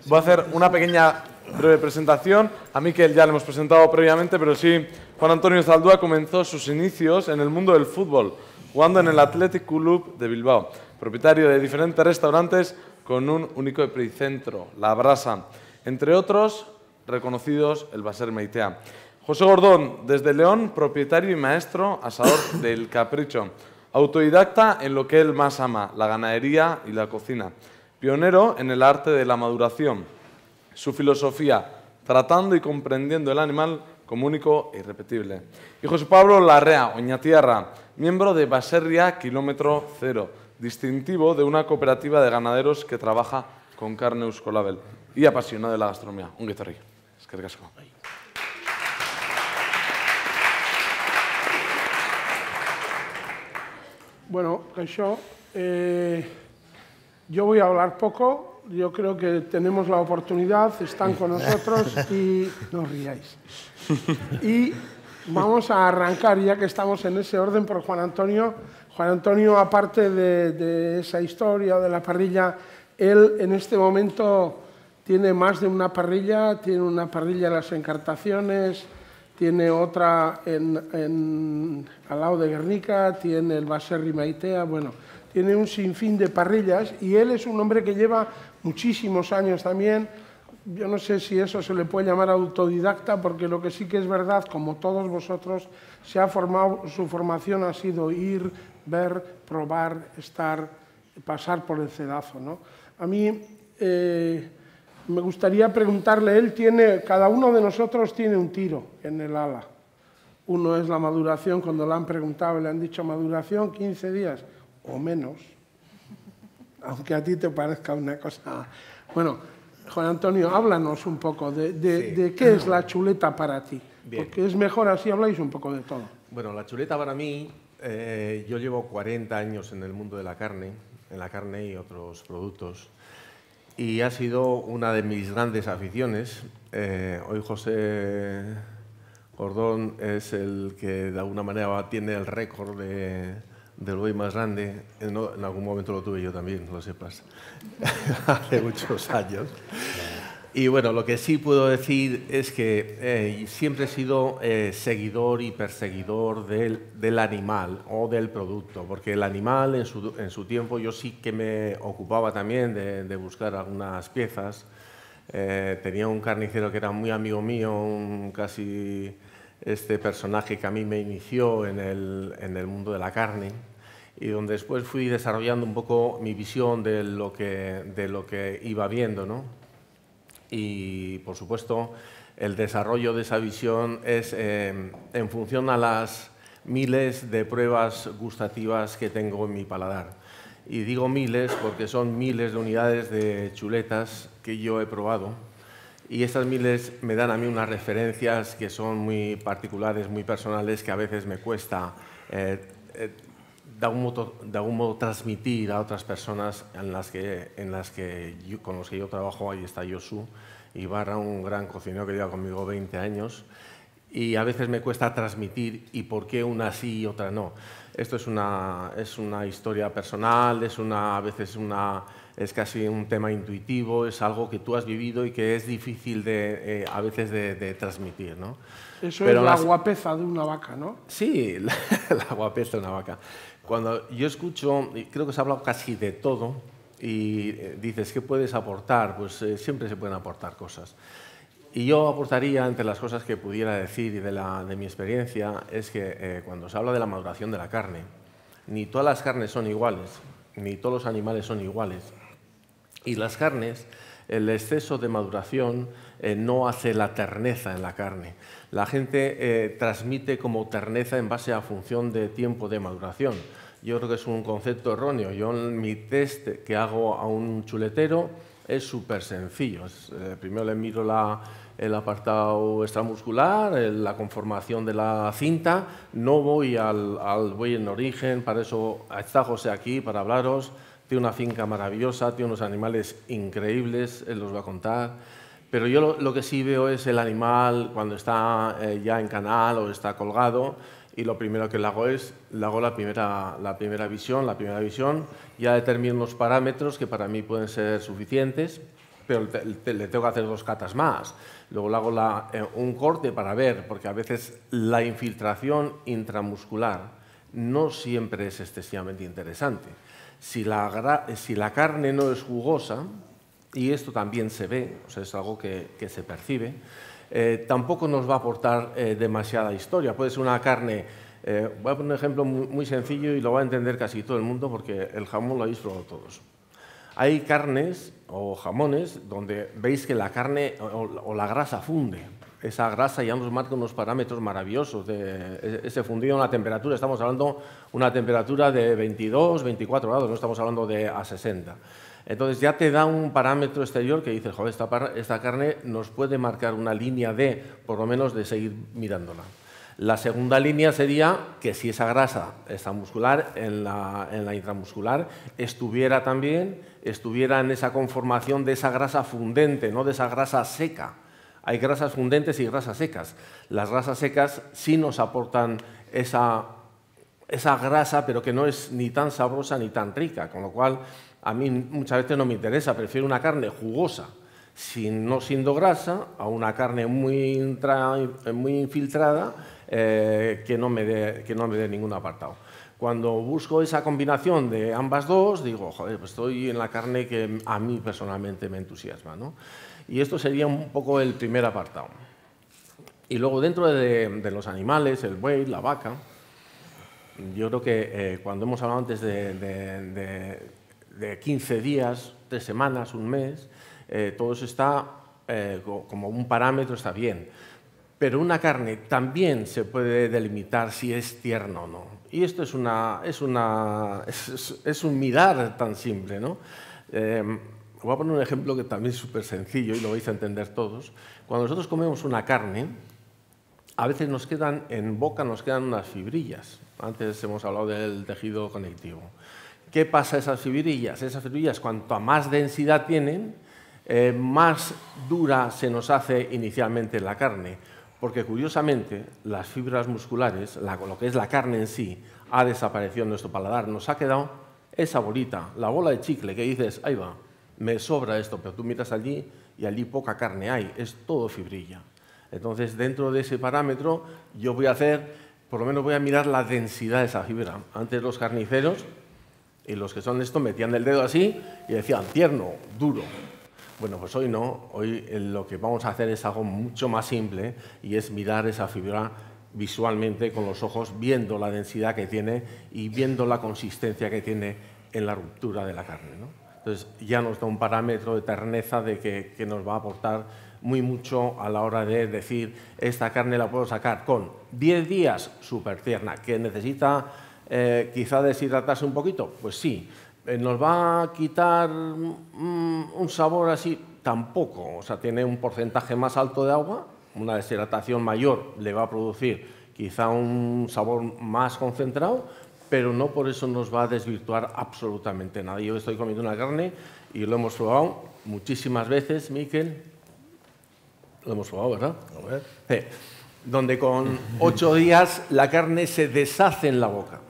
Voy a hacer una pequeña breve presentación. A Mikel ya le hemos presentado previamente, pero sí, Juan Antonio Zaldúa comenzó sus inicios en el mundo del fútbol, jugando en el Athletic Club de Bilbao, propietario de diferentes restaurantes con un único epicentro, La Brasa. Entre otros, reconocidos el Baser Meitea. José Gordón, desde León, propietario y maestro asador del Capricho. Autodidacta en lo que él más ama, la ganadería y la cocina. Pionero en el arte de la maduración. Su filosofía, tratando y comprendiendo el animal como único e irrepetible. Y José Pablo Larrea, Oñatierra, miembro de Baserria Kilómetro Cero, distintivo de una cooperativa de ganaderos que trabaja con carne Euskolabel y apasionado de la gastronomía. Un guitarrí. Eskerrik asko. Bueno, yo voy a hablar poco. Yo creo que tenemos la oportunidad, están con nosotros y no os riáis. Y vamos a arrancar, ya que estamos en ese orden, por Juan Antonio. Juan Antonio, aparte de esa historia de la parrilla, él en este momento tiene más de una parrilla. Tiene una parrilla en las Encartaciones, tiene otra al lado de Guernica, tiene el Baserri Maitea, bueno, tiene un sinfín de parrillas y él es un hombre que lleva muchísimos años también. Yo no sé si eso se le puede llamar autodidacta, porque lo que sí que es verdad, como todos vosotros, su formación ha sido ir, ver, probar, estar, pasar por el cedazo, ¿no? A mí me gustaría preguntarle, cada uno de nosotros tiene un tiro en el ala. Uno es la maduración, cuando le han preguntado, le han dicho maduración 15 días o menos, aunque a ti te parezca una cosa... Bueno, Juan Antonio, háblanos un poco de qué es la chuleta para ti. Bien. Porque es mejor así habláis un poco de todo. Bueno, la chuleta para mí, yo llevo 40 años en el mundo de la carne y otros productos. Y ha sido una de mis grandes aficiones. Hoy José Gordón es el que de alguna manera tiene el récord del buey más grande. En algún momento lo tuve yo también, lo sepas, hace muchos años. Y bueno, lo que sí puedo decir es que siempre he sido seguidor y perseguidor del animal o del producto, porque el animal en su tiempo yo sí que me ocupaba también de buscar algunas piezas. Tenía un carnicero que era muy amigo mío, casi este personaje que a mí me inició en el mundo de la carne, y donde después fui desarrollando un poco mi visión de lo que iba viendo, ¿no? Y, por supuesto, el desarrollo de esa visión es en función a las miles de pruebas gustativas que tengo en mi paladar. Y digo miles porque son miles de unidades de chuletas que yo he probado. Y estas miles me dan a mí unas referencias que son muy particulares, muy personales, que a veces me cuesta de algún modo transmitir a otras personas con los que yo trabajo. Ahí está Josu Ibarra, un gran cocinero que lleva conmigo 20 años, y a veces me cuesta transmitir y por qué una sí y otra no. Esto es una historia personal, es casi un tema intuitivo, es algo que tú has vivido y que es difícil a veces de transmitir, ¿no? Eso es la guapeza de una vaca, ¿no? Sí, la guapeza de una vaca. Cuando yo escucho, creo que se ha hablado casi de todo, y dices, ¿qué puedes aportar? Pues siempre se pueden aportar cosas. Y yo aportaría, entre las cosas que pudiera decir y de mi experiencia, es que cuando se habla de la maduración de la carne, ni todas las carnes son iguales, ni todos los animales son iguales. Y las carnes, el exceso de maduración no hace la terneza en la carne. La gente transmite como terneza en base a función de tiempo de maduración. Yo creo que es un concepto erróneo. Yo en mi test que hago a un chuletero es súper sencillo. Primero le miro el apartado extramuscular, la conformación de la cinta. No voy al buey en origen, para eso está José aquí, para hablaros. Tiene una finca maravillosa, tiene unos animales increíbles, él los va a contar. Pero yo lo que sí veo es el animal cuando está ya en canal o está colgado, y lo primero que le hago es la primera visión, ya determino los parámetros que para mí pueden ser suficientes, pero le tengo que hacer 2 catas más. Luego le hago un corte para ver, porque a veces la infiltración intramuscular no siempre es excesivamente interesante. Si la carne no es jugosa, y esto también se ve, o sea, es algo que se percibe, tampoco nos va a aportar demasiada historia. Puede ser una carne, voy a poner un ejemplo muy sencillo y lo va a entender casi todo el mundo porque el jamón lo habéis probado todos. Hay carnes o jamones donde veis que la carne o la grasa funde. Esa grasa ya nos marca unos parámetros maravillosos de ese fundido en la temperatura. Estamos hablando de una temperatura de 22, 24 grados, no estamos hablando de a 60. Entonces ya te da un parámetro exterior que dices, joder, esta carne nos puede marcar una línea de, por lo menos, de seguir mirándola. La segunda línea sería que si esa grasa extramuscular en la intramuscular estuviera en esa conformación de esa grasa fundente, no de esa grasa seca. Hay grasas fundentes y grasas secas. Las grasas secas sí nos aportan esa grasa, pero que no es ni tan sabrosa ni tan rica, con lo cual a mí muchas veces no me interesa, prefiero una carne jugosa, no siendo grasa, a una carne muy infiltrada que no me dé ningún apartado. Cuando busco esa combinación de ambas dos, digo, joder, pues estoy en la carne que a mí personalmente me entusiasma, ¿no? Y esto sería un poco el primer apartado. Y luego dentro de los animales, el buey, la vaca, yo creo que cuando hemos hablado antes de 15 días, 3 semanas, un mes, todo eso está como un parámetro, está bien. Pero una carne también se puede delimitar si es tierna o no. Y esto es un mirar tan simple, ¿no? Voy a poner un ejemplo que también es súper sencillo y lo vais a entender todos. Cuando nosotros comemos una carne, a veces en boca nos quedan unas fibrillas. Antes hemos hablado del tejido conectivo. ¿Qué pasa a esas fibrillas? Esas fibrillas, cuanto más densidad tienen, más dura se nos hace inicialmente la carne. Porque curiosamente las fibras musculares, lo que es la carne en sí, ha desaparecido en nuestro paladar. Nos ha quedado esa bolita, la bola de chicle, que dices, ahí va, me sobra esto, pero tú miras allí y allí poca carne hay, es todo fibrilla. Entonces, dentro de ese parámetro, yo voy a por lo menos voy a mirar la densidad de esa fibra. Antes los carniceros y los que son esto metían el dedo así y decían, tierno, duro. Bueno, pues hoy no, hoy lo que vamos a hacer es algo mucho más simple y es mirar esa fibra visualmente con los ojos, viendo la densidad que tiene y viendo la consistencia que tiene en la ruptura de la carne, ¿no? Entonces ya nos da un parámetro de terneza de que nos va a aportar muy mucho a la hora de decir esta carne la puedo sacar con 10 días súper tierna, que necesita quizá deshidratarse un poquito, pues sí. ¿Nos va a quitar un sabor así? Tampoco. O sea, tiene un porcentaje más alto de agua, una deshidratación mayor le va a producir quizá un sabor más concentrado, pero no por eso nos va a desvirtuar absolutamente nada. Yo estoy comiendo una carne y lo hemos probado muchísimas veces, Miquel. Lo hemos probado, ¿verdad? A ver. Sí. Donde con 8 días la carne se deshace en la boca.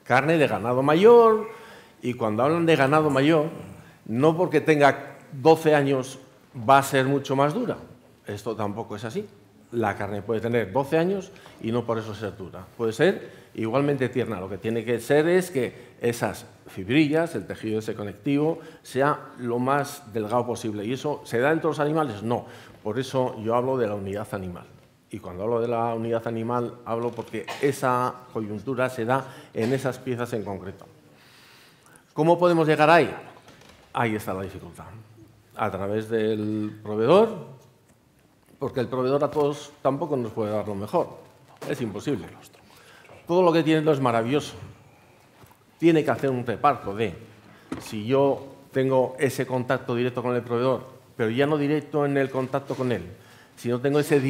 Carne de ganado mayor. Y cuando hablan de ganado mayor, no porque tenga 12 años va a ser mucho más dura. Esto tampoco es así. La carne puede tener 12 años y no por eso ser dura. Puede ser igualmente tierna. Lo que tiene que ser es que esas fibrillas, el tejido ese conectivo, sea lo más delgado posible. ¿Y eso se da en todos los animales? No. Por eso yo hablo de la unidad animal. Y cuando hablo de la unidad animal, hablo porque esa coyuntura se da en esas piezas en concreto. ¿Cómo podemos llegar ahí? Ahí está la dificultad. A través del proveedor, porque el proveedor a todos tampoco nos puede dar lo mejor. Es imposible. Todo lo que tiene es maravilloso. Tiene que hacer un reparto de, si yo tengo ese contacto directo con el proveedor, pero ya no directo en el contacto con él, si no tengo ese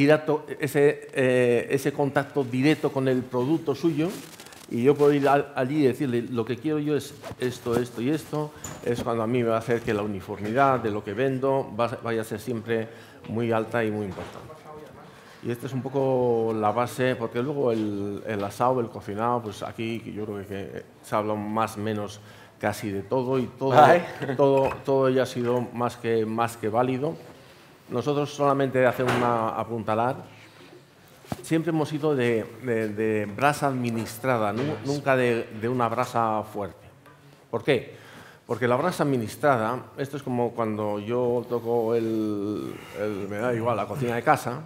contacto directo con el producto suyo, y yo puedo ir allí y decirle, lo que quiero yo es esto, esto y esto, es cuando a mí me va a hacer que la uniformidad de lo que vendo vaya a ser siempre muy alta y muy importante. Y esta es un poco la base, porque luego el asado, el cocinado, pues aquí yo creo que se habla más o menos casi de todo y todo ya ha sido más que válido. Nosotros solamente hacemos una apuntalar. Siempre hemos ido de brasa administrada, nunca de una brasa fuerte. ¿Por qué? Porque la brasa administrada, esto es como cuando yo toco me da igual, la cocina de casa,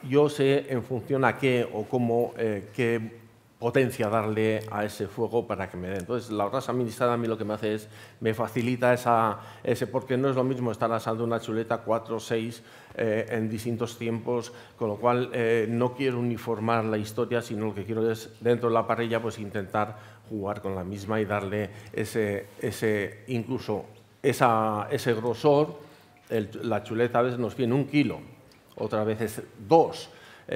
yo sé en función a qué o cómo, qué potencia darle a ese fuego para que me dé. Entonces, la brasa administrada a mí lo que me hace es, me facilita porque no es lo mismo estar asando una chuleta 4 o 6 en distintos tiempos, con lo cual no quiero uniformar la historia, sino lo que quiero es, dentro de la parrilla, pues intentar jugar con la misma y darle incluso ese grosor. La chuleta a veces nos viene 1 kilo, otras veces 2.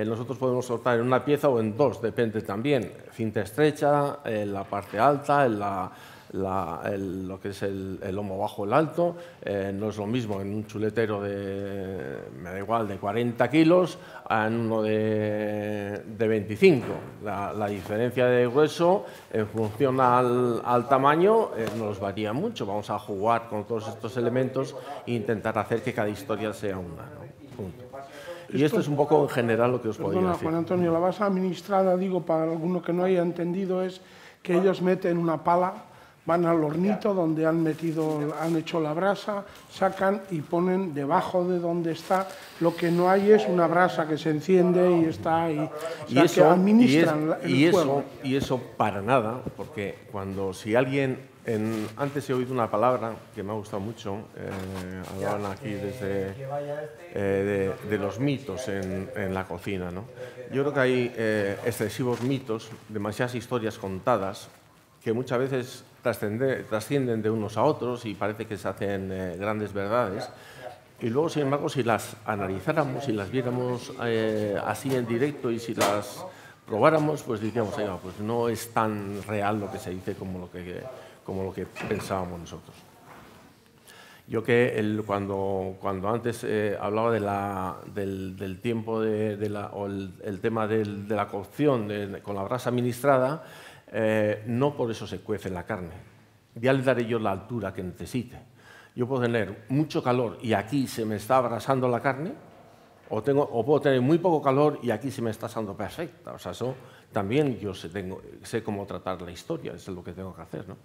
Nosotros podemos soltar en una pieza o en 2, depende también. Cinta estrecha, la parte alta, lo que es el lomo bajo, el alto. No es lo mismo en un chuletero me da igual, de 40 kilos, a en uno de 25. La diferencia de grueso en función al tamaño nos varía mucho. Vamos a jugar con todos estos elementos e intentar hacer que cada historia sea una, ¿no? Punto. Y esto es un poco en general lo que os podría decir. Juan Antonio, la brasa administrada, digo, para alguno que no haya entendido, es que ellos meten una pala, van al hornito donde han hecho la brasa, sacan y ponen debajo de donde está. Lo que no hay es una brasa que se enciende y está ahí. Que administran el fuego. Y eso para nada, porque si alguien... antes he oído una palabra que me ha gustado mucho, hablaban aquí de los mitos en la cocina, ¿no? Yo creo que hay excesivos mitos, demasiadas historias contadas, que muchas veces trascienden de unos a otros y parece que se hacen grandes verdades. Y luego, sin embargo, si las analizáramos, si las viéramos así en directo y si las probáramos, pues diríamos, pues no es tan real lo que se dice como lo que pensábamos nosotros. Yo cuando antes hablaba del tiempo o el tema de la cocción con la brasa administrada, no por eso se cuece la carne. Ya le daré yo la altura que necesite. Yo puedo tener mucho calor y aquí se me está abrasando la carne, o puedo tener muy poco calor y aquí se me está asando perfecta. O sea, eso también yo sé cómo tratar la historia, eso es lo que tengo que hacer, ¿no?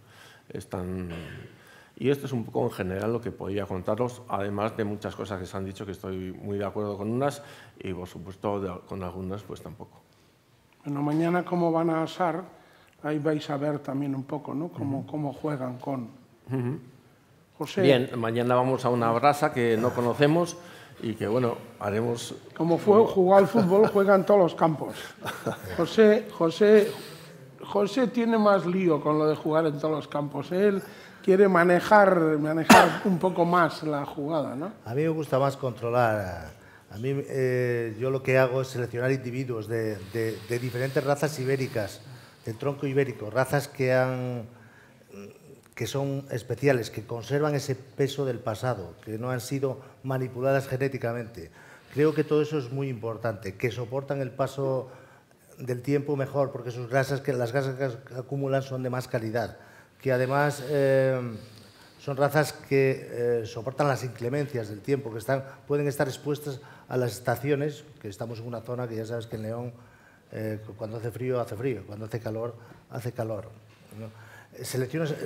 Y esto es un poco en general lo que podía contaros, además de muchas cosas que se han dicho que estoy muy de acuerdo con unas y, por supuesto, con algunas pues tampoco. Bueno, mañana como van a asar, ahí vais a ver también un poco, ¿no? Cómo juegan con... José. Bien, mañana vamos a una brasa que no conocemos y que, bueno, haremos... Como jugar al fútbol, juega en todos los campos. José tiene más lío con lo de jugar en todos los campos. Él quiere manejar un poco más la jugada, ¿no? A mí me gusta más controlar. A mí yo lo que hago es seleccionar individuos de diferentes razas ibéricas, del tronco ibérico, razas que son especiales, que conservan ese peso del pasado, que no han sido manipuladas genéticamente. Creo que todo eso es muy importante, que soportan el paso del tiempo mejor, porque las grasas que acumulan son de más calidad, que además son razas que soportan las inclemencias del tiempo, que pueden estar expuestas a las estaciones, que estamos en una zona que ya sabes que en León cuando hace frío, cuando hace calor, hace calor, ¿no?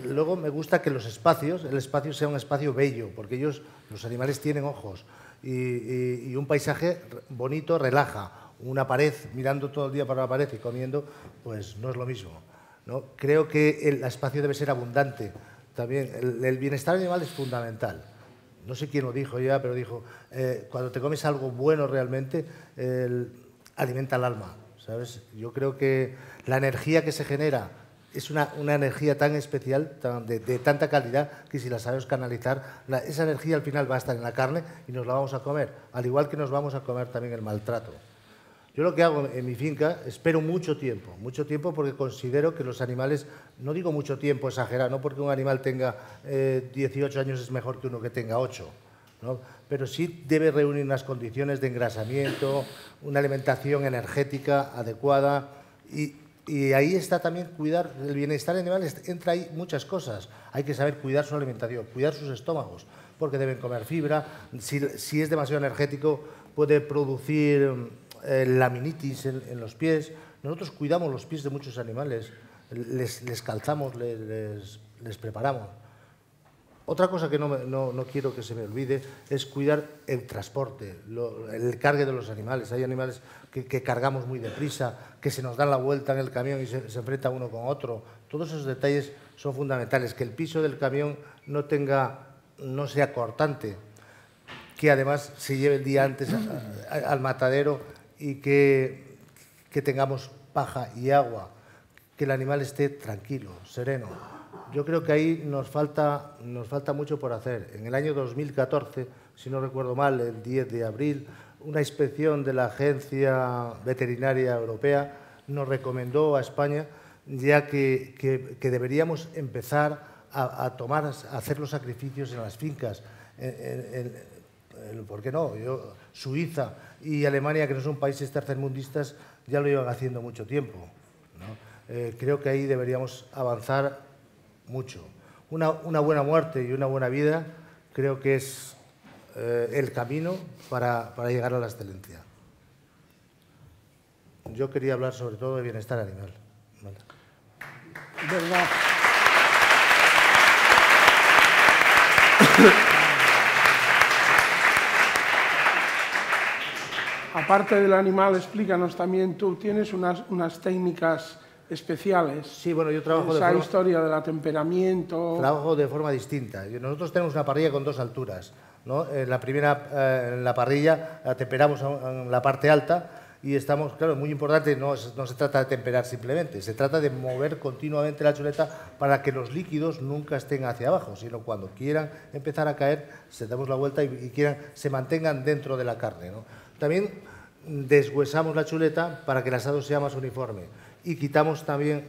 Luego me gusta que el espacio sea un espacio bello, porque los animales tienen ojos y un paisaje bonito relaja. Una pared, mirando todo el día para la pared y comiendo, pues no es lo mismo, ¿no? Creo que el espacio debe ser abundante. También el bienestar animal es fundamental. No sé quién lo dijo ya, pero dijo, cuando te comes algo bueno realmente, alimenta el alma, ¿sabes? Yo creo que la energía que se genera es una energía tan especial, de tanta calidad, que si la sabemos canalizar, esa energía al final va a estar en la carne y nos la vamos a comer, al igual que nos vamos a comer también el maltrato. Yo lo que hago en mi finca, espero mucho tiempo porque considero que los animales, no digo mucho tiempo exagerado, no porque un animal tenga 18 años es mejor que uno que tenga 8, ¿no? Pero sí debe reunir unas condiciones de engrasamiento, una alimentación energética adecuada y Y ahí está también cuidar el bienestar animal, entra ahí muchas cosas. Hay que saber cuidar su alimentación, cuidar sus estómagos, porque deben comer fibra. Si es demasiado energético, puede producir laminitis en los pies. Nosotros cuidamos los pies de muchos animales, les calzamos, les preparamos. Otra cosa que no quiero que se me olvide es cuidar el transporte, el cargue de los animales. Hay animales que cargamos muy deprisa, que se nos dan la vuelta en el camión y se enfrenta uno con otro. Todos esos detalles son fundamentales. Que el piso del camión no sea cortante, que además se lleve el día antes al matadero y que tengamos paja y agua, que el animal esté tranquilo, sereno. Yo creo que ahí nos falta mucho por hacer. En el año 2014, si no recuerdo mal, el 10 de abril, una inspección de la Agencia Veterinaria Europea nos recomendó a España ya que deberíamos empezar a hacer los sacrificios en las fincas. ¿Por qué no? Suiza y Alemania, que no son países tercermundistas, ya lo llevan haciendo mucho tiempo, ¿no? Creo que ahí deberíamos avanzar mucho. Una buena muerte y una buena vida creo que es el camino para llegar a la excelencia. Yo quería hablar sobre todo de bienestar animal. ¿Vale? ¿Verdad? Aparte del animal, explícanos también, tú tienes unas técnicas especiales. Sí, bueno, yo trabajo esa historia del temperamento. Trabajo de forma distinta. Nosotros tenemos una parrilla con 2 alturas, ¿no? En la primera, en la parrilla, la temperamos en la parte alta y estamos, claro, muy importante, no se trata de temperar simplemente, se trata de mover continuamente la chuleta para que los líquidos nunca estén hacia abajo, sino cuando quieran empezar a caer, se damos la vuelta y se mantengan dentro de la carne, ¿no? También deshuesamos la chuleta para que el asado sea más uniforme. Y quitamos también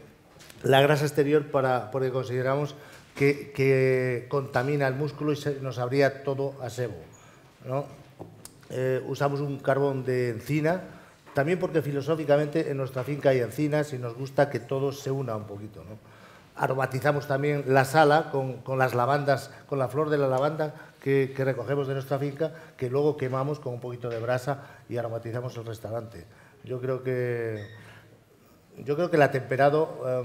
la grasa exterior porque consideramos que contamina el músculo y nos abría todo a sebo, ¿no? Usamos un carbón de encina, también porque filosóficamente en nuestra finca hay encinas y nos gusta que todo se una un poquito, ¿no? Aromatizamos también la sala con las lavandas, con la flor de la lavanda que recogemos de nuestra finca, que luego quemamos con un poquito de brasa y aromatizamos el restaurante. Yo creo que el atemperado,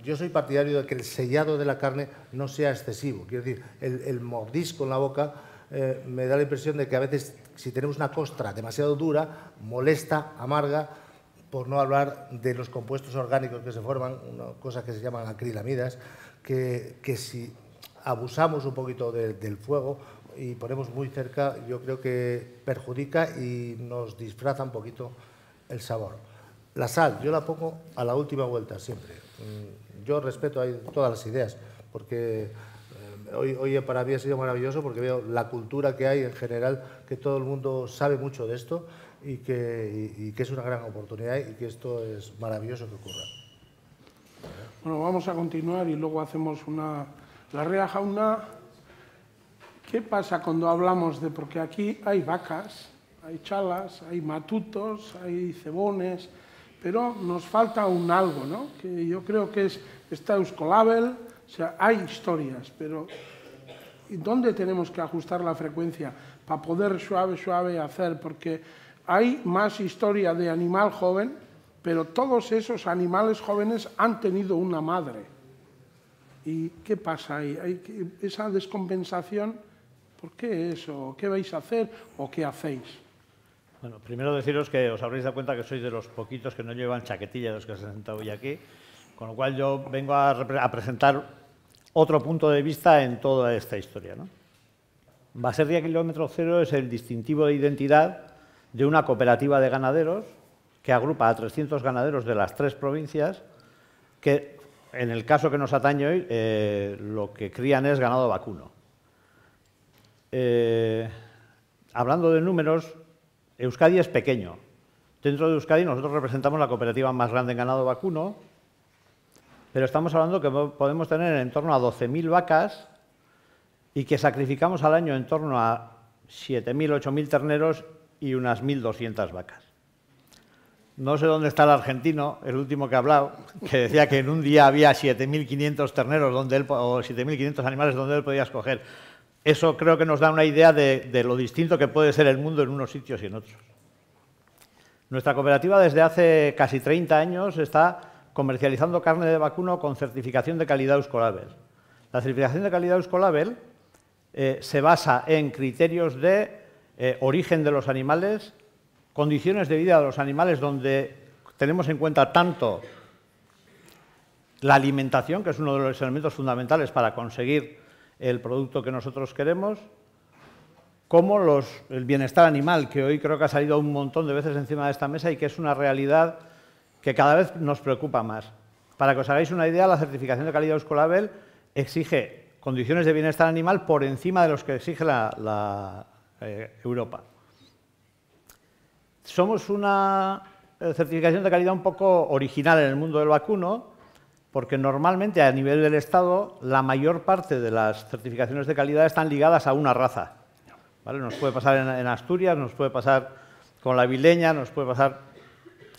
yo soy partidario de que el sellado de la carne no sea excesivo. Quiero decir, el mordisco en la boca me da la impresión de que a veces, si tenemos una costra demasiado dura, molesta, amarga, por no hablar de los compuestos orgánicos que se forman, una cosa que se llaman acrilamidas, que si abusamos un poquito del fuego y ponemos muy cerca, yo creo que perjudica y nos disfraza un poquito el sabor. La sal, yo la pongo a la última vuelta siempre. Yo respeto ahí todas las ideas, porque hoy para mí ha sido maravilloso porque veo la cultura que hay en general, que todo el mundo sabe mucho de esto y que es una gran oportunidad y que esto es maravilloso que ocurra. Bueno, vamos a continuar y luego hacemos la rea jauna. ¿Qué pasa cuando hablamos de...? Porque aquí hay vacas, hay chalas, hay matutos, hay cebones, pero nos falta un algo, ¿no? Que yo creo que está Euskolabel, o sea, hay historias, pero ¿dónde tenemos que ajustar la frecuencia para poder suave hacer? Porque hay más historia de animal joven, pero todos esos animales jóvenes han tenido una madre. ¿Y qué pasa ahí? ¿Hay esa descompensación? ¿Por qué eso? ¿Qué vais a hacer o qué hacéis? Bueno, primero deciros que os habréis dado cuenta que sois de los poquitos que no llevan chaquetilla de los que se han sentado hoy aquí, con lo cual yo vengo a presentar otro punto de vista en toda esta historia, ¿no? Baserria Kilómetro Cero es el distintivo de identidad de una cooperativa de ganaderos que agrupa a 300 ganaderos de las 3 provincias que, en el caso que nos atañe hoy, lo que crían es ganado vacuno. Hablando de números, Euskadi es pequeño. Dentro de Euskadi nosotros representamos la cooperativa más grande en ganado vacuno, pero estamos hablando que podemos tener en torno a 12.000 vacas y que sacrificamos al año en torno a 7.000, 8.000 terneros y unas 1.200 vacas. No sé dónde está el argentino, el último que ha hablado, que decía que en un día había 7.500 terneros o 7.500 animales donde él podía escoger. Eso creo que nos da una idea de lo distinto que puede ser el mundo en unos sitios y en otros. Nuestra cooperativa desde hace casi 30 años está comercializando carne de vacuno con certificación de calidad Euskolabel. La certificación de calidad Euskolabel se basa en criterios de origen de los animales, condiciones de vida de los animales donde tenemos en cuenta tanto la alimentación, que es uno de los elementos fundamentales para conseguir el producto que nosotros queremos, como el bienestar animal, que hoy creo que ha salido un montón de veces encima de esta mesa y que es una realidad que cada vez nos preocupa más. Para que os hagáis una idea, la certificación de calidad Euskolabel exige condiciones de bienestar animal por encima de los que exige la Europa. Somos una certificación de calidad un poco original en el mundo del vacuno, porque normalmente a nivel del Estado la mayor parte de las certificaciones de calidad están ligadas a una raza. ¿Vale? Nos puede pasar en Asturias, nos puede pasar con la avileña, nos puede pasar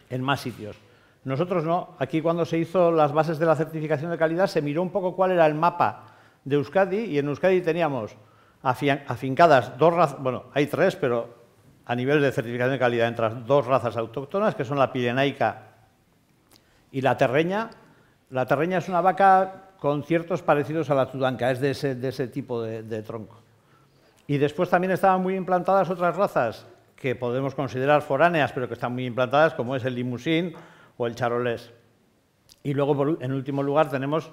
en más sitios. Nosotros no. Aquí cuando se hizo las bases de la certificación de calidad se miró un poco cuál era el mapa de Euskadi y en Euskadi teníamos afincadas dos razas, bueno, hay tres, pero a nivel de certificación de calidad entran dos razas autóctonas, que son la pirenaica y la terreña. La terreña es una vaca con ciertos parecidos a la tudanca, es de ese tipo de tronco. Y después también estaban muy implantadas otras razas que podemos considerar foráneas, pero que están muy implantadas, como es el limusín o el charolés. Y luego, en último lugar, tenemos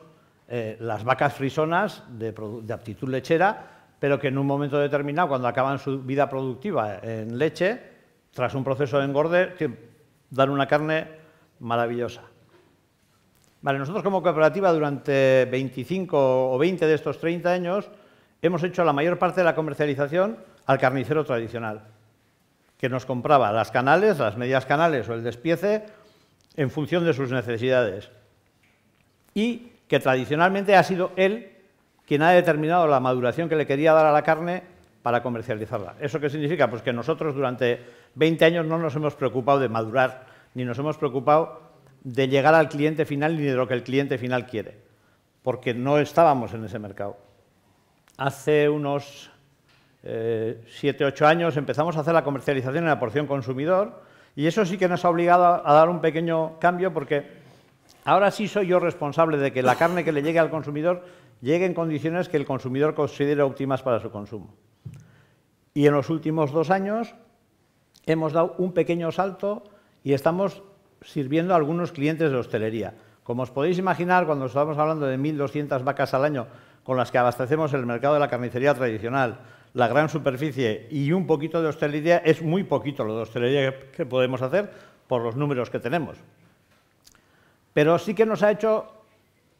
las vacas frisonas de aptitud lechera, pero que en un momento determinado, cuando acaban su vida productiva en leche, tras un proceso de engorde, dan una carne maravillosa. Vale, nosotros como cooperativa durante 25 o 20 de estos 30 años hemos hecho la mayor parte de la comercialización al carnicero tradicional, que nos compraba las canales, las medias canales o el despiece en función de sus necesidades. Y que tradicionalmente ha sido él quien ha determinado la maduración que le quería dar a la carne para comercializarla. ¿Eso qué significa? Pues que nosotros durante 20 años no nos hemos preocupado de madurar, ni nos hemos preocupado de llegar al cliente final ni de lo que el cliente final quiere, porque no estábamos en ese mercado. Hace unos 7 o 8 años empezamos a hacer la comercialización en la porción consumidor y eso sí que nos ha obligado a dar un pequeño cambio porque ahora sí soy yo responsable de que la carne que le llegue al consumidor llegue en condiciones que el consumidor considere óptimas para su consumo. Y en los últimos 2 años hemos dado un pequeño salto y estamos sirviendo a algunos clientes de hostelería. Como os podéis imaginar, cuando estamos hablando de 1.200 vacas al año con las que abastecemos el mercado de la carnicería tradicional, la gran superficie y un poquito de hostelería, es muy poquito lo de hostelería que podemos hacer por los números que tenemos. Pero sí que nos ha hecho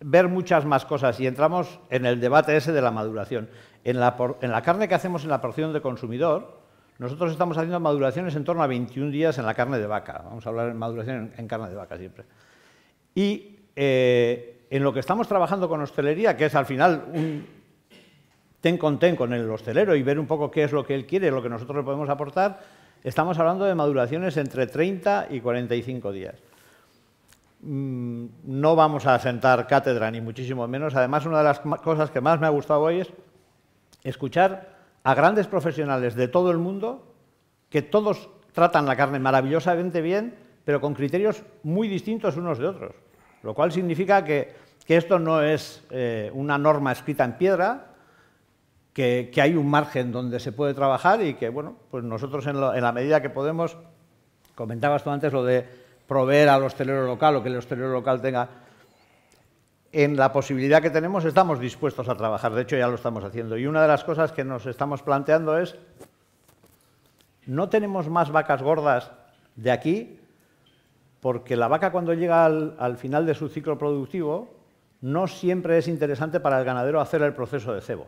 ver muchas más cosas y entramos en el debate ese de la maduración. En la carne que hacemos en la porción de consumidor, nosotros estamos haciendo maduraciones en torno a 21 días en la carne de vaca. Vamos a hablar de maduración en carne de vaca siempre. Y en lo que estamos trabajando con hostelería, que es al final un ten con el hostelero y ver un poco qué es lo que él quiere, lo que nosotros le podemos aportar, estamos hablando de maduraciones entre 30 y 45 días. No vamos a sentar cátedra, ni muchísimo menos. Además, una de las cosas que más me ha gustado hoy es escuchar a grandes profesionales de todo el mundo que todos tratan la carne maravillosamente bien, pero con criterios muy distintos unos de otros. Lo cual significa que esto no es una norma escrita en piedra, que hay un margen donde se puede trabajar y que, bueno, pues nosotros en la medida que podemos, comentabas tú antes lo de proveer al hostelero local o que el hostelero local tenga, en la posibilidad que tenemos estamos dispuestos a trabajar, de hecho ya lo estamos haciendo. Y una de las cosas que nos estamos planteando es, no tenemos más vacas gordas de aquí, porque la vaca cuando llega al final de su ciclo productivo, no siempre es interesante para el ganadero hacer el proceso de cebo.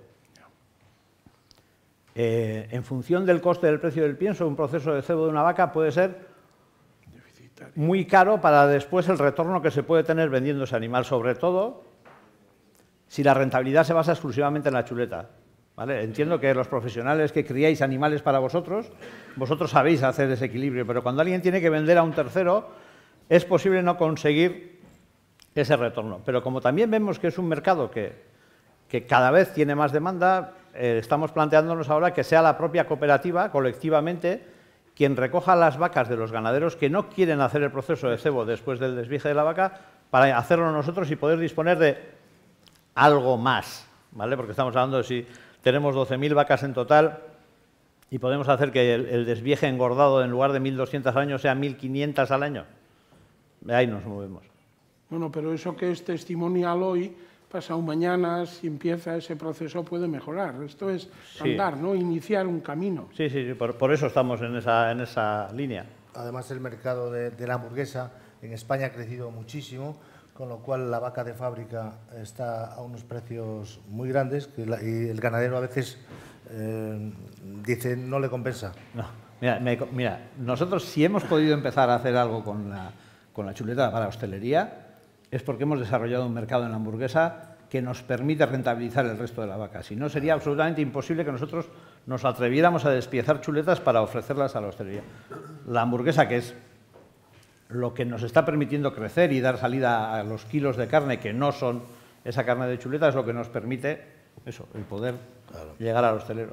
En función del coste del precio del pienso, un proceso de cebo de una vaca puede ser muy caro para después el retorno que se puede tener vendiendo ese animal, sobre todo si la rentabilidad se basa exclusivamente en la chuleta. ¿Vale? Entiendo que los profesionales que criáis animales para vosotros sabéis hacer ese equilibrio, pero cuando alguien tiene que vender a un tercero, es posible no conseguir ese retorno. Pero como también vemos que es un mercado que cada vez tiene más demanda, estamos planteándonos ahora que sea la propia cooperativa, colectivamente, quien recoja las vacas de los ganaderos que no quieren hacer el proceso de cebo después del desvije de la vaca, para hacerlo nosotros y poder disponer de algo más, ¿vale? Porque estamos hablando de si tenemos 12.000 vacas en total y podemos hacer que el desvieje engordado en lugar de 1.200 al año sea 1.500 al año. Ahí nos movemos. Bueno, pero eso que es testimonial hoy, pasado mañana, si empieza ese proceso, puede mejorar. Esto es andar, ¿no? Iniciar un camino. Sí, por eso estamos en esa línea. Además, el mercado de la hamburguesa en España ha crecido muchísimo, con lo cual la vaca de fábrica está a unos precios muy grandes y el ganadero a veces dice no le compensa. No. Mira, nosotros si hemos podido empezar a hacer algo con la chuleta para hostelería es porque hemos desarrollado un mercado en la hamburguesa que nos permite rentabilizar el resto de la vaca. Si no, sería absolutamente imposible que nosotros nos atreviéramos a despiezar chuletas para ofrecerlas a la hostelería. La hamburguesa, que es lo que nos está permitiendo crecer y dar salida a los kilos de carne que no son esa carne de chuleta, es lo que nos permite eso, el poder llegar al hostelero.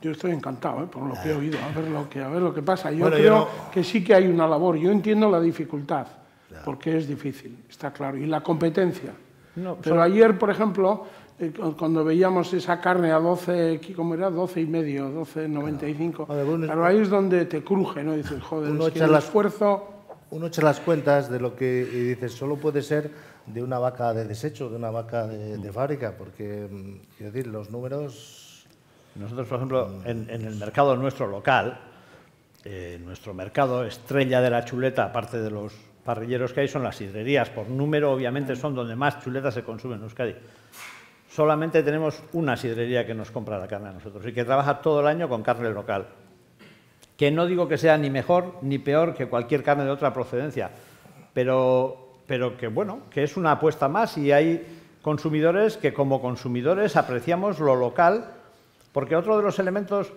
Yo estoy encantado por lo que he oído, a ver lo que pasa. Yo creo que sí que hay una labor. Yo entiendo la dificultad, porque es difícil, está claro, y la competencia. Pero ayer, por ejemplo, cuando veíamos esa carne a 12, ¿cómo era? 12,5, 12,95. Claro, ahí es donde te cruje, ¿no? Dices, joder, es que el esfuerzo... Uno echa las cuentas de lo que y dices, solo puede ser de una vaca de desecho, de una vaca de fábrica, porque, quiero decir, los números... Nosotros, por ejemplo, en el mercado nuestro local, nuestro mercado estrella de la chuleta, aparte de los parrilleros que hay, son las sidrerías. Por número, obviamente, son donde más chuletas se consumen en Euskadi. Solamente tenemos una sidrería que nos compra la carne a nosotros y que trabaja todo el año con carne local. Que no digo que sea ni mejor ni peor que cualquier carne de otra procedencia, pero que, bueno, que es una apuesta más y hay consumidores que, como consumidores, apreciamos lo local. Porque otro de los elementos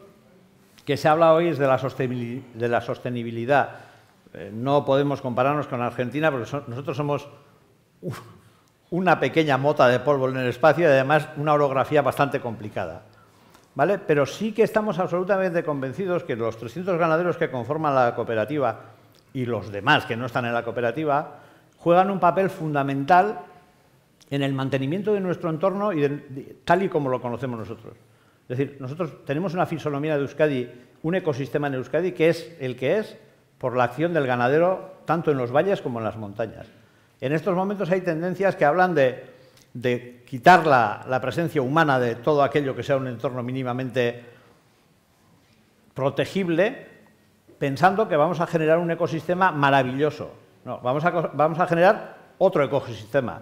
que se habla hoy es de la sostenibilidad. No podemos compararnos con Argentina porque nosotros somos una pequeña mota de polvo en el espacio y además una orografía bastante complicada, ¿vale? Pero sí que estamos absolutamente convencidos que los 300 ganaderos que conforman la cooperativa y los demás que no están en la cooperativa juegan un papel fundamental en el mantenimiento de nuestro entorno y tal y como lo conocemos nosotros. Es decir, nosotros tenemos una fisonomía de Euskadi, un ecosistema en Euskadi que es el que es por la acción del ganadero tanto en los valles como en las montañas. En estos momentos hay tendencias que hablan de quitar la presencia humana de todo aquello que sea un entorno mínimamente protegible, pensando que vamos a generar un ecosistema maravilloso. No, vamos a generar otro ecosistema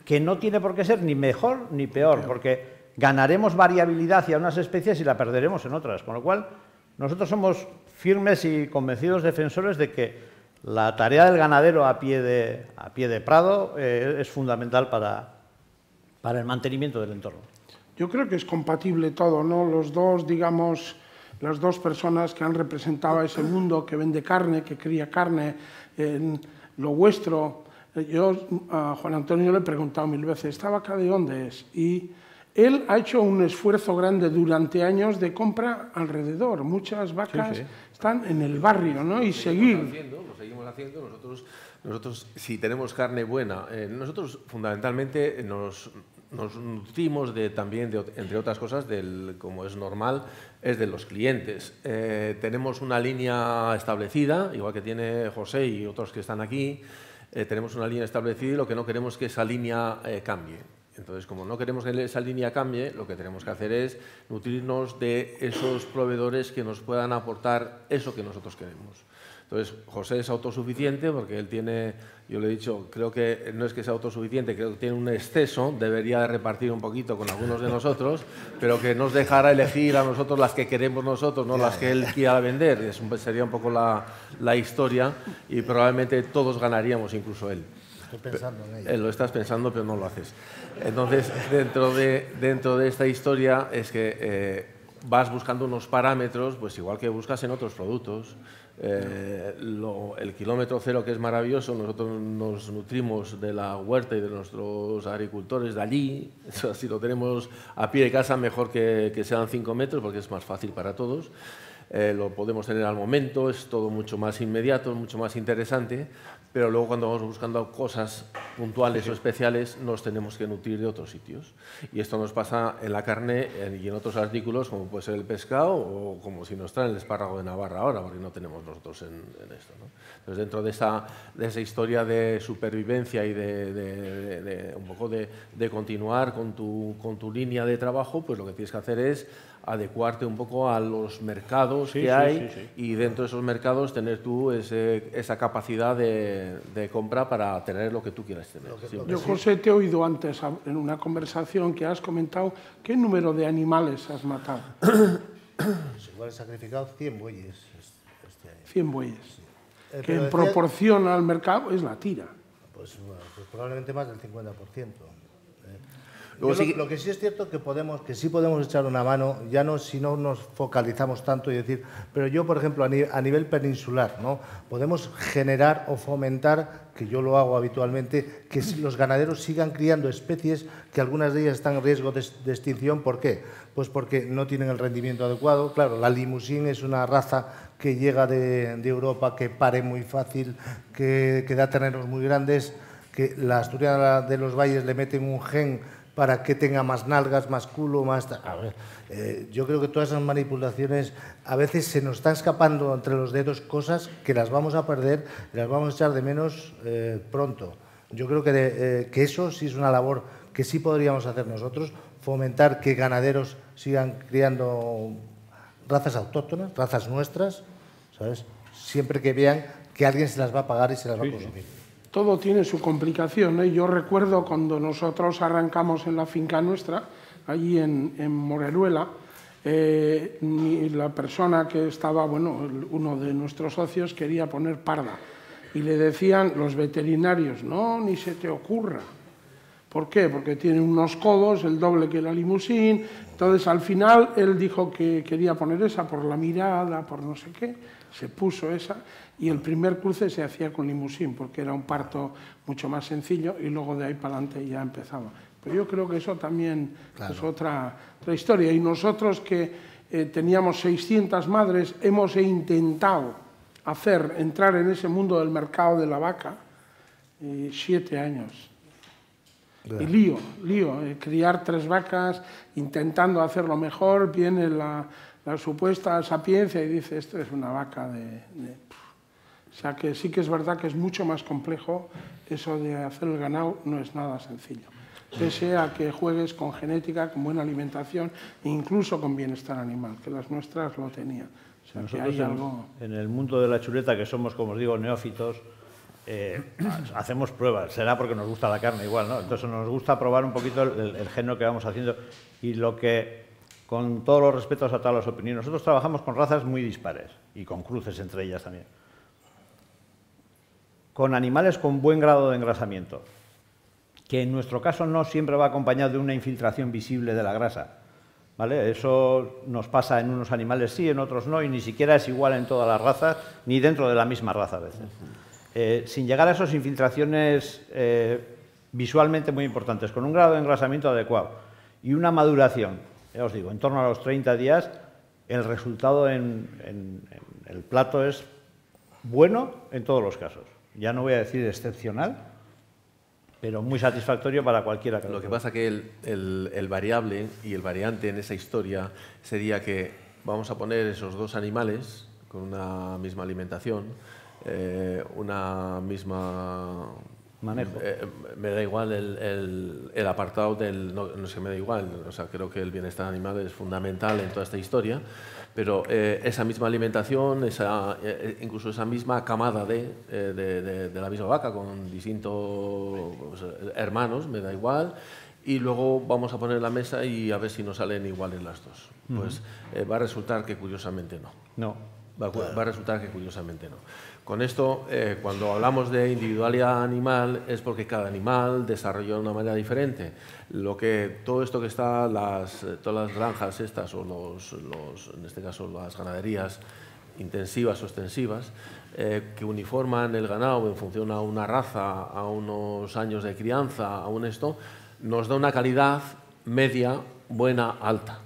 que no tiene por qué ser ni mejor ni peor, porque ganaremos variabilidad hacia unas especies y la perderemos en otras. Con lo cual, nosotros somos firmes y convencidos defensores de que la tarea del ganadero a pie de prado es fundamental para el mantenimiento del entorno. Yo creo que es compatible todo, ¿no? Los dos, digamos, las dos personas que han representado a ese mundo que vende carne, que cría carne, en lo vuestro. Yo a Juan Antonio le he preguntado 1000 veces, ¿esta vaca de dónde es? Y él ha hecho un esfuerzo grande durante años de compra alrededor. Muchas vacas están en el barrio, ¿no? Y seguimos haciendo. Nosotros, si tenemos carne buena, nosotros fundamentalmente nos nutrimos también, entre otras cosas, como es normal, es de los clientes. Tenemos una línea establecida, igual que tiene José y otros que están aquí, tenemos una línea establecida y lo que no queremos es que esa línea cambie. Entonces, como no queremos que esa línea cambie, lo que tenemos que hacer es nutrirnos de esos proveedores que nos puedan aportar eso que nosotros queremos. Entonces, José es autosuficiente porque él tiene, yo le he dicho, creo que no es que sea autosuficiente, creo que tiene un exceso, debería de repartir un poquito con algunos de nosotros, pero que nos dejara elegir a nosotros las que queremos nosotros, no las que él quiera vender. Sería un poco la historia y probablemente todos ganaríamos, incluso él. Estoy pensando en ello. Lo estás pensando, pero no lo haces. Entonces, dentro de esta historia es que vas buscando unos parámetros, pues igual que buscas en otros productos. el kilómetro cero, que es maravilloso, nosotros nos nutrimos de la huerta y de nuestros agricultores de allí. O sea, si lo tenemos a pie de casa, mejor que sean 5 metros, porque es más fácil para todos. Lo podemos tener al momento, es todo mucho más inmediato, mucho más interesante, pero luego cuando vamos buscando cosas puntuales o especiales nos tenemos que nutrir de otros sitios. Y esto nos pasa en la carne y en otros artículos, como puede ser el pescado o como si nos traen el espárrago de Navarra ahora, porque no tenemos nosotros en esto, ¿no? Entonces, dentro de esa historia de supervivencia y un poco de continuar con tu línea de trabajo, pues lo que tienes que hacer es adecuarte un poco a los mercados que hay y dentro de esos mercados tener tú esa capacidad de compra para tener lo que tú quieras tener. Yo, José, te he oído antes en una conversación que has comentado qué número de animales has matado. Pues igual he sacrificado 100 bueyes este año. 100 bueyes. Que en proporción al mercado es la tira. Pues probablemente más del 50%. Lo que sí es cierto que sí podemos echar una mano, ya no si no nos focalizamos tanto y decir, pero yo, por ejemplo, a nivel peninsular, ¿no? Podemos generar o fomentar, que yo lo hago habitualmente, que los ganaderos sigan criando especies que algunas de ellas están en riesgo de extinción. ¿Por qué? Pues porque no tienen el rendimiento adecuado. Claro, la Limousin es una raza que llega de Europa, que pare muy fácil, que da terneros muy grandes, que la asturiana de los valles le meten un gen para que tenga más nalgas, más culo, más... yo creo que todas esas manipulaciones a veces se nos están escapando entre los dedos cosas que las vamos a perder y las vamos a echar de menos pronto. Yo creo que eso sí es una labor que sí podríamos hacer nosotros, fomentar que ganaderos sigan criando razas autóctonas, razas nuestras, ¿sabes? Siempre que vean que alguien se las va a pagar y se las va a consumir. Todo tiene su complicación, ¿eh? Yo recuerdo cuando nosotros arrancamos en la finca nuestra, allí en Moreruela, la persona que estaba, bueno, uno de nuestros socios quería poner parda y le decían los veterinarios, no, ni se te ocurra. ¿Por qué? Porque tiene unos codos, el doble que la Limousin. Entonces, al final, él dijo que quería poner esa por la mirada, por no sé qué, se puso esa, y el primer cruce se hacía con Limousin, porque era un parto mucho más sencillo, y luego de ahí para adelante ya empezaba. Pero yo creo que eso también es otra historia. Y nosotros que teníamos 600 madres, hemos intentado entrar en ese mundo del mercado de la vaca 7 años. Y lío, criar 3 vacas, intentando hacerlo mejor, viene la supuesta sapiencia y dice, esto es una vaca O sea que sí que es verdad que es mucho más complejo eso de hacer el ganado, no es nada sencillo. Pese a que juegues con genética, con buena alimentación e incluso con bienestar animal, que las nuestras lo tenían. O sea, que hay algo... En el mundo de la chuleta, que somos, como os digo, neófitos, hacemos pruebas, será porque nos gusta la carne igual, ¿no? Entonces nos gusta probar un poquito el género que vamos haciendo y lo que, con todos los respetos a todas las opiniones, nosotros trabajamos con razas muy dispares y con cruces entre ellas también. Con animales con buen grado de engrasamiento, que en nuestro caso no siempre va acompañado de una infiltración visible de la grasa, ¿vale? Eso nos pasa en unos animales sí, en otros no, y ni siquiera es igual en todas las razas, ni dentro de la misma raza a veces. Sin llegar a esas infiltraciones visualmente muy importantes, con un grado de engrasamiento adecuado y una maduración, ya os digo, en torno a los 30 días, el resultado en el plato es bueno en todos los casos. Ya no voy a decir excepcional, pero muy satisfactorio para cualquiera que lo que pasa que el variable y el variante en esa historia sería que vamos a poner esos 2 animales con una misma alimentación, una misma... manejo. Me da igual el apartado del... No sé, me da igual. O sea, creo que el bienestar animal es fundamental en toda esta historia, pero esa misma alimentación, incluso esa misma camada de la misma vaca con distintos hermanos, me da igual, y luego vamos a poner la mesa y a ver si nos salen iguales las dos. Pues va a resultar que curiosamente no. No. Va a resultar que curiosamente no. Con esto, cuando hablamos de individualidad animal, es porque cada animal desarrolla de una manera diferente. Todo esto que está, todas las granjas estas, o en este caso las ganaderías, intensivas o extensivas, que uniforman el ganado en función a una raza, a unos años de crianza, a un esto, nos da una calidad media, buena, alta.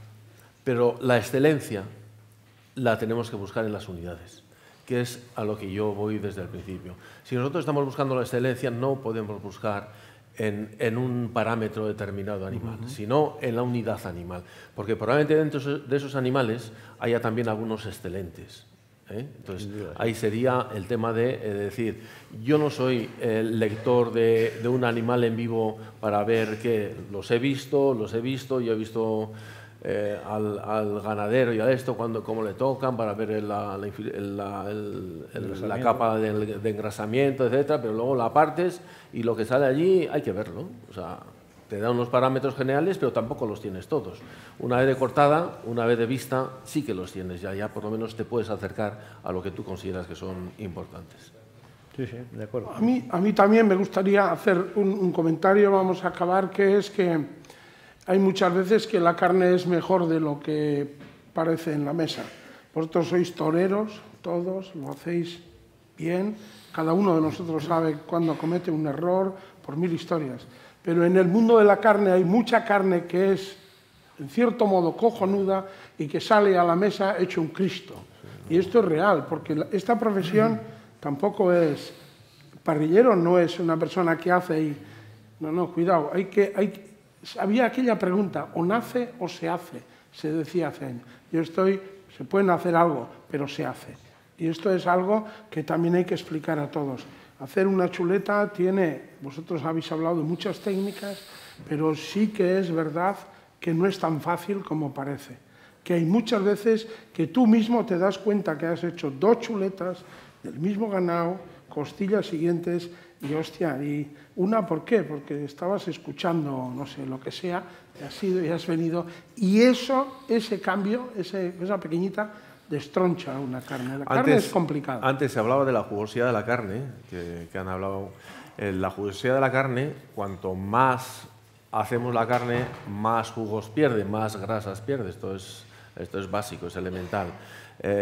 Pero la excelencia la tenemos que buscar en las unidades, que es a lo que yo voy desde el principio. Si nosotros estamos buscando la excelencia, no podemos buscar en un parámetro determinado animal, sino en la unidad animal. Porque probablemente dentro de esos animales haya también algunos excelentes. Entonces, ahí sería el tema de decir, yo no soy el lector de un animal en vivo para ver que los he visto, yo he visto al ganadero y a esto, cómo le tocan, para ver la capa de engrasamiento, etcétera, pero luego la partes y lo que sale allí hay que verlo. O sea, te da unos parámetros generales, pero tampoco los tienes todos. Una vez de cortada, una vez de vista, sí que los tienes. Ya por lo menos te puedes acercar a lo que tú consideras que son importantes. Sí, sí, de acuerdo. A mí también me gustaría hacer un comentario, vamos a acabar, que es que hay muchas veces que la carne es mejor de lo que parece en la mesa. Vosotros sois toreros, todos, lo hacéis bien. Cada uno de nosotros sabe cuándo comete un error, por 1000 historias. Pero en el mundo de la carne hay mucha carne que es, en cierto modo, cojonuda y que sale a la mesa hecho un Cristo. Y esto es real, porque esta profesión tampoco es... Parrillero no es una persona que hace y... No, cuidado, había aquella pregunta, o nace o se hace, se decía hace años. Se puede hacer algo, pero se hace. Y esto es algo que también hay que explicar a todos. Hacer una chuleta vosotros habéis hablado de muchas técnicas, pero sí que es verdad que no es tan fácil como parece. Que hay muchas veces que tú mismo te das cuenta que has hecho 2 chuletas del mismo ganado, costillas siguientes, y hostia, y una, ¿por qué? Porque estabas escuchando, no sé, lo que sea, y has ido y has venido, y ese cambio, esa pequeñita, destroncha una carne. La carne es complicada. Antes se hablaba de la jugosidad de la carne, que han hablado. La jugosidad de la carne, cuanto más hacemos la carne, más jugos pierde, más grasas pierde. Esto es básico, es elemental.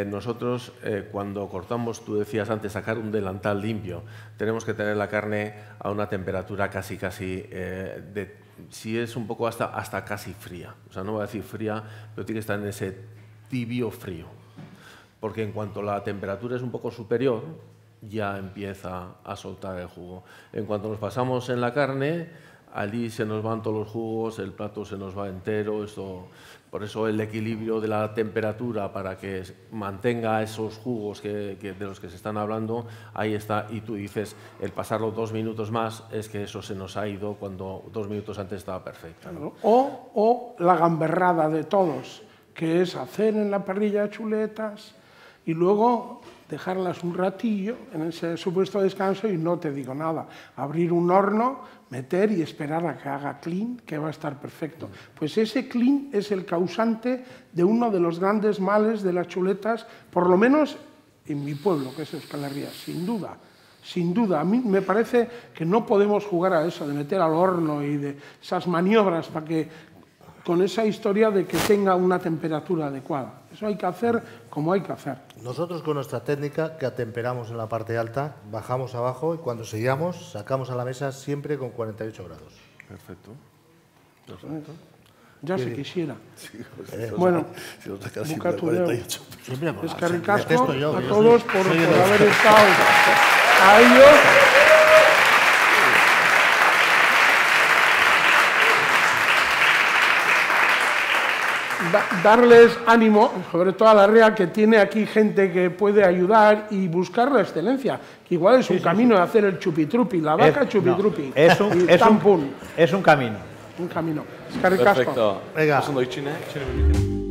Nosotros, cuando cortamos, tú decías antes, sacar un delantal limpio, tenemos que tener la carne a una temperatura casi, si es un poco hasta casi fría. O sea, no voy a decir fría, pero tiene que estar en ese tibio frío. Porque en cuanto la temperatura es un poco superior, ya empieza a soltar el jugo. En cuanto nos pasamos en la carne, allí se nos van todos los jugos, el plato se nos va entero. Por eso el equilibrio de la temperatura para que mantenga esos jugos de los que se están hablando, ahí está. Y tú dices, el pasarlo 2 minutos más es que eso se nos ha ido cuando 2 minutos antes estaba perfecta, ¿no? O la gamberrada de todos, que es hacer en la parrilla chuletas y luego dejarlas un ratillo en ese supuesto descanso y no te digo nada. Abrir un horno, meter y esperar a que haga clean, que va a estar perfecto. Pues ese clean es el causante de uno de los grandes males de las chuletas, por lo menos en mi pueblo, que es Euskal Herria, sin duda. Sin duda, a mí me parece que no podemos jugar a eso, de meter al horno y de esas maniobras para que con esa historia de que tenga una temperatura adecuada. Eso hay que hacer como hay que hacer. Nosotros con nuestra técnica, que atemperamos en la parte alta, bajamos abajo y cuando sellamos, sacamos a la mesa siempre con 48 grados. Perfecto. Ya se quisiera. Sí, bueno, si lo sacas bukatu siempre deu. 48. Siempre Es que ricasco a yo todos por haber estado a ellos. Darles ánimo, sobre todo a la REA, que tiene aquí gente que puede ayudar y buscar la excelencia, que igual es un camino de hacer el chupitrupi, la vaca chupitrupi. Es un camino. Un camino. Es que ricasco. Perfecto. Venga. Oso ondo itxi, ne?